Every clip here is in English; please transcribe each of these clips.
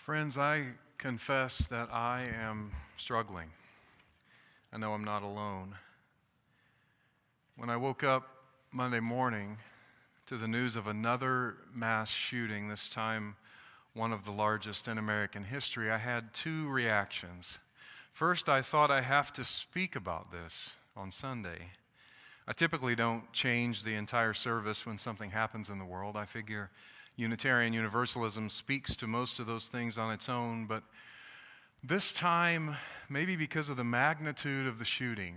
Friends, I confess that I am struggling. I know I'm not alone. When I woke up Monday morning to the news of another mass shooting, this time one of the largest in American history, I had two reactions. First, I thought I have to speak about this on Sunday. I typically don't change the entire service when something happens in the world. I figure Unitarian Universalism speaks to most of those things on its own, but this time, maybe because of the magnitude of the shooting,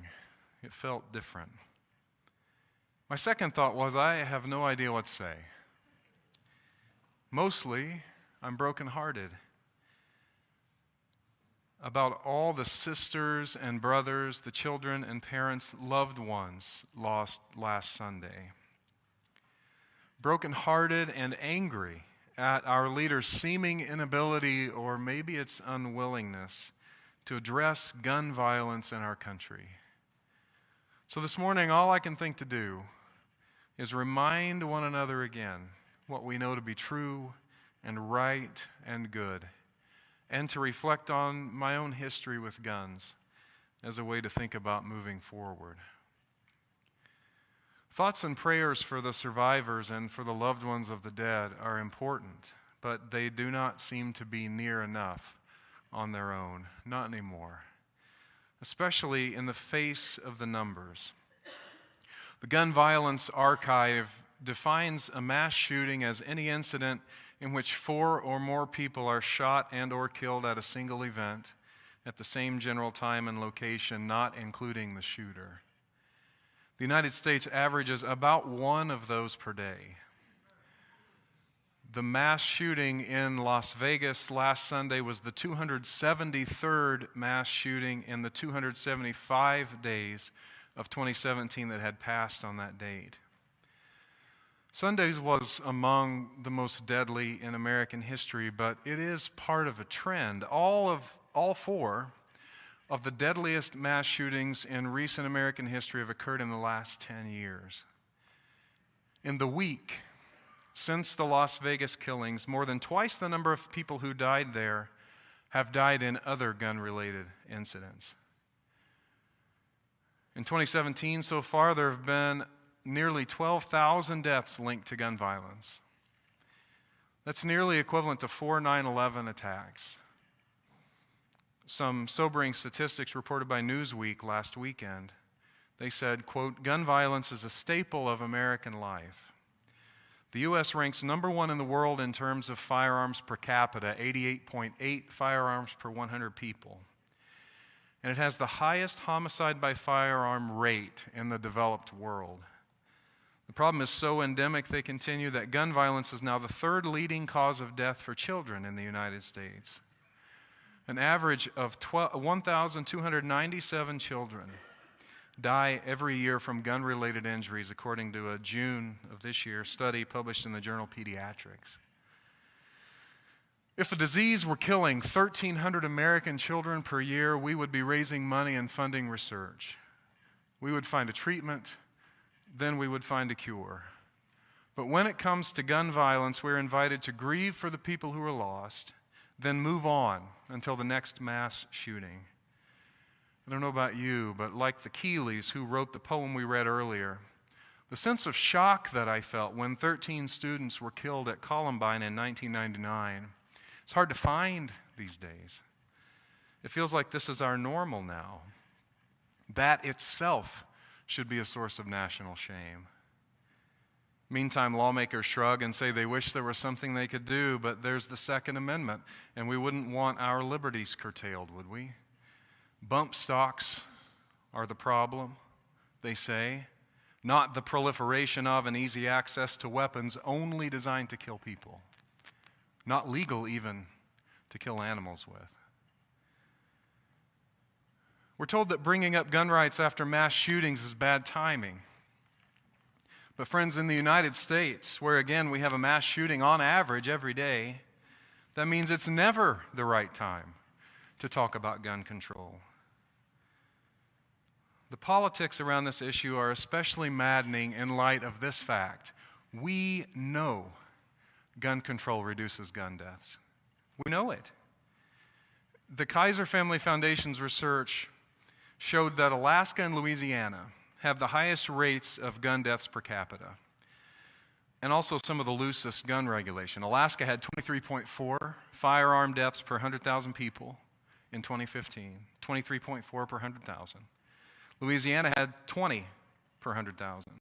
it felt different. My second thought was I have no idea what to say. Mostly, I'm brokenhearted about all the sisters and brothers, the children and parents, loved ones lost last Sunday. Brokenhearted and angry at our leaders' seeming inability, or maybe it's unwillingness, to address gun violence in our country. So this morning, all I can think to do is remind one another again what we know to be true and right and good, and to reflect on my own history with guns as a way to think about moving forward. Thoughts and prayers for the survivors and for the loved ones of the dead are important, but they do not seem to be near enough on their own, not anymore, especially in the face of the numbers. The Gun Violence Archive defines a mass shooting as any incident in which 4 or more people are shot and or killed at a single event at the same general time and location, not including the shooter. The United States averages about one of those per day. The mass shooting in Las Vegas last Sunday was the 273rd mass shooting in the 275 days of 2017 that had passed on that date. Sunday's was among the most deadly in American history, but it is part of a trend. All 4 of the deadliest mass shootings in recent American history have occurred in the last 10 years. In the week since the Las Vegas killings, more than twice the number of people who died there have died in other gun-related incidents. In 2017, so far, there have been nearly 12,000 deaths linked to gun violence. That's nearly equivalent to 4 9/11 attacks. Some sobering statistics reported by Newsweek last weekend. They said, quote, "Gun violence is a staple of American life. The U.S. ranks number 1 in the world in terms of firearms per capita, 88.8 firearms per 100 people. And it has the highest homicide by firearm rate in the developed world. The problem is so endemic," they continue, "that gun violence is now the 3rd leading cause of death for children in the United States. An average of 1,297 children die every year from gun-related injuries, according to a June of this year study published in the journal Pediatrics. If a disease were killing 1,300 American children per year, we would be raising money and funding research. We would find a treatment, then we would find a cure. But when it comes to gun violence, we're invited to grieve for the people who are lost, then move on until the next mass shooting. I don't know about you, but like the Keeleys who wrote the poem we read earlier, the sense of shock that I felt when 13 students were killed at Columbine in 1999, it's hard to find these days. It feels like this is our normal now. That itself should be a source of national shame. Meantime, lawmakers shrug and say they wish there was something they could do, but there's the Second Amendment, and we wouldn't want our liberties curtailed, would we? Bump stocks are the problem, they say, not the proliferation of and easy access to weapons only designed to kill people, not legal even to kill animals with. We're told that bringing up gun rights after mass shootings is bad timing. But friends, in the United States, where again we have a mass shooting on average every day, that means it's never the right time to talk about gun control. The politics around this issue are especially maddening in light of this fact. We know gun control reduces gun deaths. We know it. The Kaiser Family Foundation's research showed that Alaska and Louisiana have the highest rates of gun deaths per capita, and also some of the loosest gun regulation. Alaska had 23.4 firearm deaths per 100,000 people in 2015, 23.4 per 100,000. Louisiana had 20 per 100,000.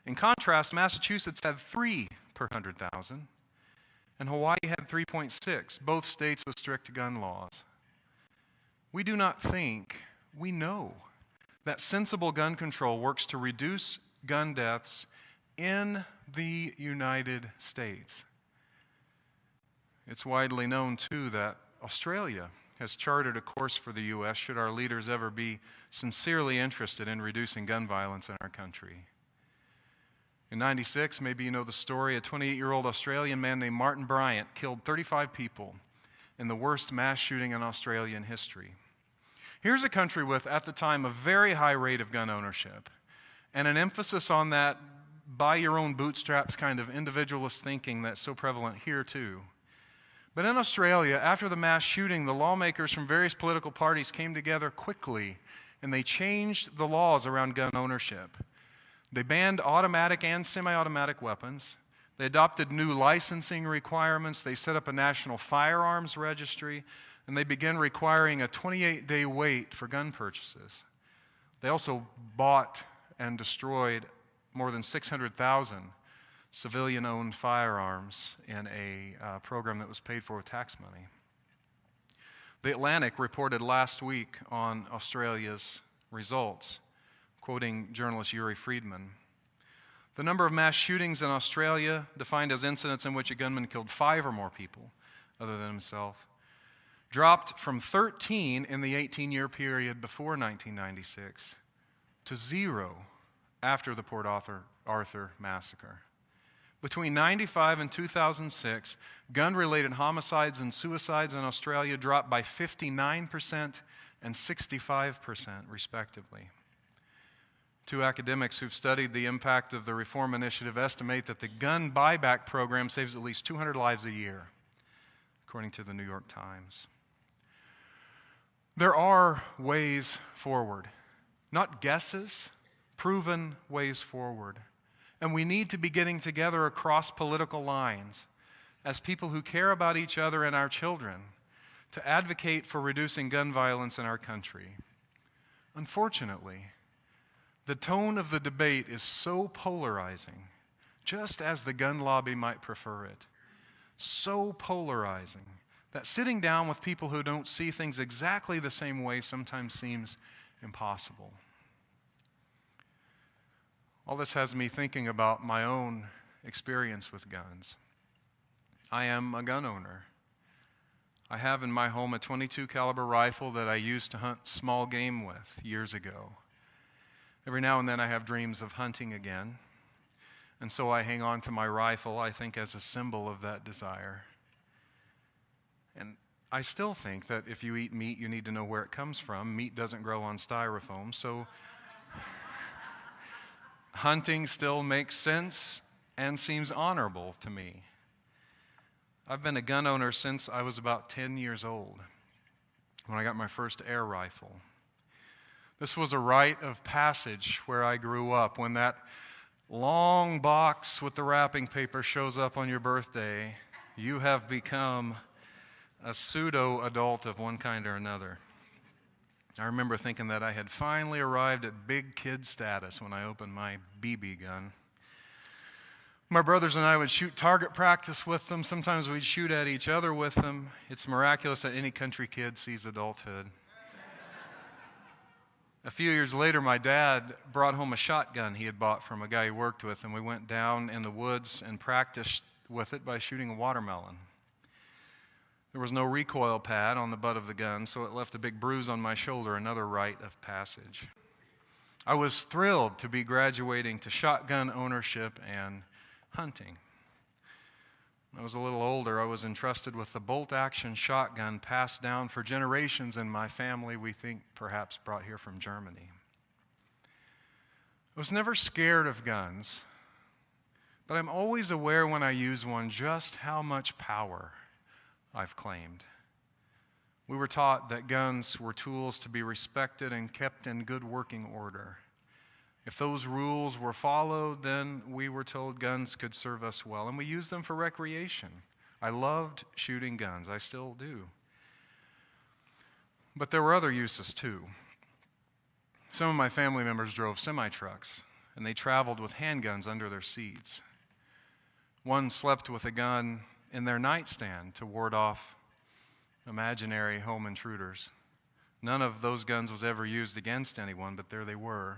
In contrast, Massachusetts had 3 per 100,000, and Hawaii had 3.6, both states with strict gun laws. We do not think, we know that sensible gun control works to reduce gun deaths in the United States. It's widely known, too, that Australia has charted a course for the U.S. should our leaders ever be sincerely interested in reducing gun violence in our country. In '96, maybe you know the story, a 28-year-old Australian man named Martin Bryant killed 35 people in the worst mass shooting in Australian history. Here's a country with, at the time, a very high rate of gun ownership and an emphasis on that by your own bootstraps kind of individualist thinking that's so prevalent here too. But in Australia, after the mass shooting, the lawmakers from various political parties came together quickly and they changed the laws around gun ownership. They banned automatic and semi-automatic weapons. They adopted new licensing requirements. They set up a national firearms registry, and they began requiring a 28-day wait for gun purchases. They also bought and destroyed more than 600,000 civilian-owned firearms in a program that was paid for with tax money. The Atlantic reported last week on Australia's results, quoting journalist Yuri Friedman. The number of mass shootings in Australia, defined as incidents in which a gunman killed 5 or more people other than himself, dropped from 13 in the 18-year period before 1996 to 0 after the Port Arthur massacre. Between 1995 and 2006, gun-related homicides and suicides in Australia dropped by 59% and 65%, respectively. 2 academics who've studied the impact of the Reform Initiative estimate that the gun buyback program saves at least 200 lives a year, according to the New York Times. There are ways forward, not guesses, proven ways forward. And we need to be getting together across political lines as people who care about each other and our children to advocate for reducing gun violence in our country. Unfortunately, the tone of the debate is so polarizing, just as the gun lobby might prefer it, so polarizing that sitting down with people who don't see things exactly the same way sometimes seems impossible. All this has me thinking about my own experience with guns. I am a gun owner. I have in my home a .22 caliber rifle that I used to hunt small game with years ago. Every now and then I have dreams of hunting again, and so I hang on to my rifle, I think, as a symbol of that desire. And I still think that if you eat meat, you need to know where it comes from. Meat doesn't grow on styrofoam, so hunting still makes sense and seems honorable to me. I've been a gun owner since I was about 10 years old, when I got my first air rifle. This was a rite of passage where I grew up. When that long box with the wrapping paper shows up on your birthday, you have become a pseudo-adult of one kind or another. I remember thinking that I had finally arrived at big kid status when I opened my BB gun. My brothers and I would shoot target practice with them. Sometimes we'd shoot at each other with them. It's miraculous that any country kid sees adulthood. A few years later, my dad brought home a shotgun he had bought from a guy he worked with, and we went down in the woods and practiced with it by shooting a watermelon. There was no recoil pad on the butt of the gun, so it left a big bruise on my shoulder, another rite of passage. I was thrilled to be graduating to shotgun ownership and hunting. When I was a little older, I was entrusted with the bolt-action shotgun passed down for generations in my family, we think perhaps brought here from Germany. I was never scared of guns, but I'm always aware when I use one just how much power I've claimed. We were taught that guns were tools to be respected and kept in good working order. If those rules were followed, then we were told guns could serve us well, and we used them for recreation. I loved shooting guns. I still do. But there were other uses too. Some of my family members drove semi-trucks, and they traveled with handguns under their seats. One slept with a gun in their nightstand to ward off imaginary home intruders. None of those guns was ever used against anyone, but there they were,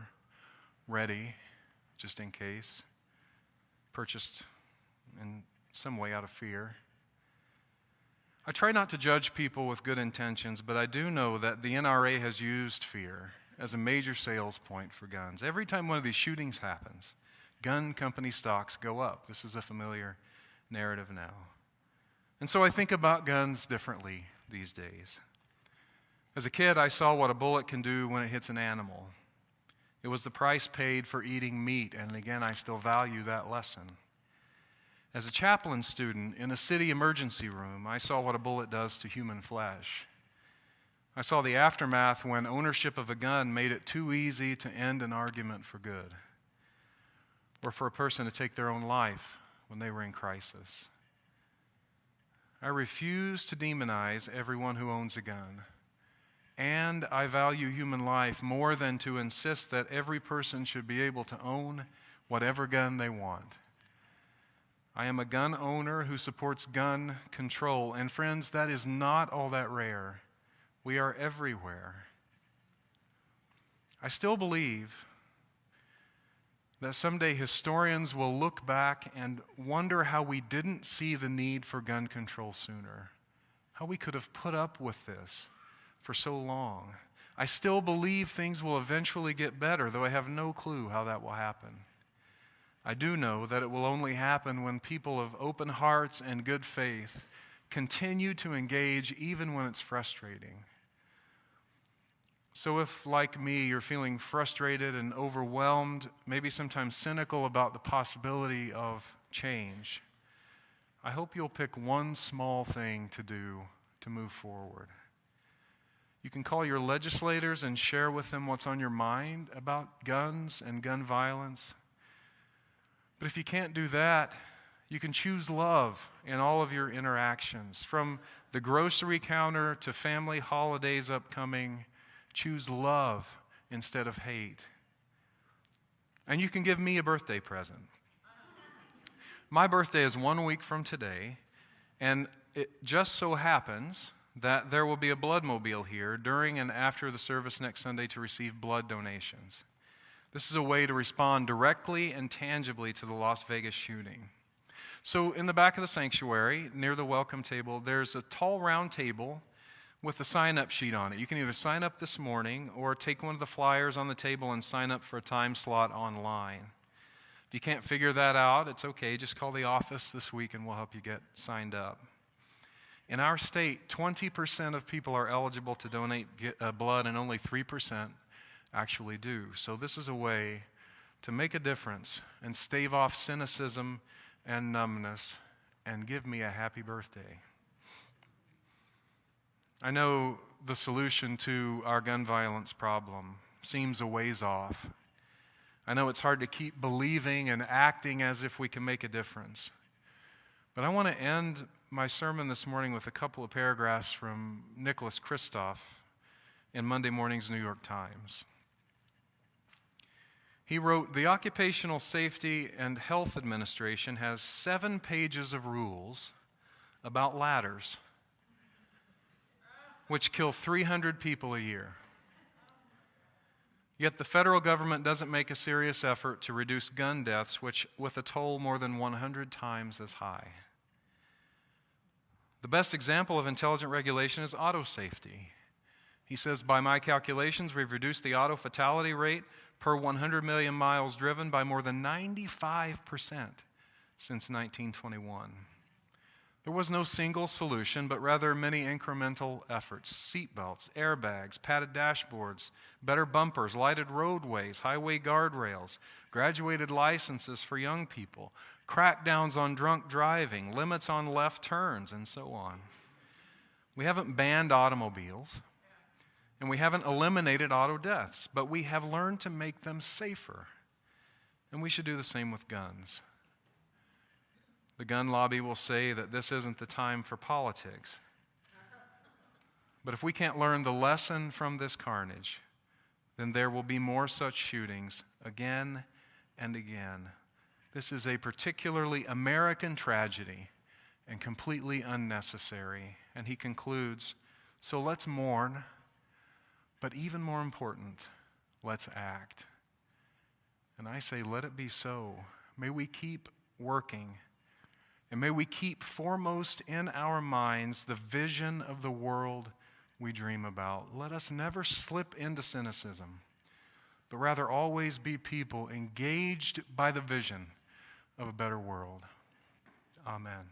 ready, just in case, purchased in some way out of fear. I try not to judge people with good intentions, but I do know that the NRA has used fear as a major sales point for guns. Every time one of these shootings happens, gun company stocks go up. This is a familiar narrative now. And so I think about guns differently these days. As a kid, I saw what a bullet can do when it hits an animal. It was the price paid for eating meat, and again, I still value that lesson. As a chaplain student in a city emergency room, I saw what a bullet does to human flesh. I saw the aftermath when ownership of a gun made it too easy to end an argument for good, or for a person to take their own life when they were in crisis. I refuse to demonize everyone who owns a gun. And I value human life more than to insist that every person should be able to own whatever gun they want. I am a gun owner who supports gun control. And friends, that is not all that rare. We are everywhere. I still believe that someday historians will look back and wonder how we didn't see the need for gun control sooner, how we could have put up with this for so long. I still believe things will eventually get better, though I have no clue how that will happen. I do know that it will only happen when people of open hearts and good faith continue to engage even when it's frustrating. So if, like me, you're feeling frustrated and overwhelmed, maybe sometimes cynical about the possibility of change, I hope you'll pick one small thing to do to move forward. You can call your legislators and share with them what's on your mind about guns and gun violence. But if you can't do that, you can choose love in all of your interactions. From the grocery counter to family holidays upcoming, choose love instead of hate. And you can give me a birthday present. My birthday is 1 week from today, and it just so happens that there will be a bloodmobile here during and after the service next Sunday to receive blood donations. This is a way to respond directly and tangibly to the Las Vegas shooting. So in the back of the sanctuary, near the welcome table, there's a tall round table with a sign-up sheet on it. You can either sign up this morning or take one of the flyers on the table and sign up for a time slot online. If you can't figure that out, it's okay. Just call the office this week and we'll help you get signed up. In our state, 20% of people are eligible to donate blood and only 3% actually do. So this is a way to make a difference and stave off cynicism and numbness and give me a happy birthday. I know the solution to our gun violence problem seems a ways off. I know it's hard to keep believing and acting as if we can make a difference. But I want to end my sermon this morning with a couple of paragraphs from Nicholas Kristof in Monday morning's New York Times. He wrote, "The Occupational Safety and Health Administration has 7 pages of rules about ladders, which kill 300 people a year. Yet the federal government doesn't make a serious effort to reduce gun deaths, with a toll more than 100 times as high. The best example of intelligent regulation is auto safety. He says, by my calculations, we've reduced the auto fatality rate per 100 million miles driven by more than 95% since 1921. There was no single solution, but rather many incremental efforts. Seatbelts, airbags, padded dashboards, better bumpers, lighted roadways, highway guardrails, graduated licenses for young people, crackdowns on drunk driving, limits on left turns, and so on. We haven't banned automobiles, and we haven't eliminated auto deaths, but we have learned to make them safer. And we should do the same with guns. The gun lobby will say that this isn't the time for politics. But if we can't learn the lesson from this carnage, then there will be more such shootings again and again. This is a particularly American tragedy and completely unnecessary. And he concludes, so let's mourn, but even more important, let's act. And I say, let it be so. May we keep working, and may we keep foremost in our minds the vision of the world we dream about. Let us never slip into cynicism, but rather always be people engaged by the vision of a better world. Amen.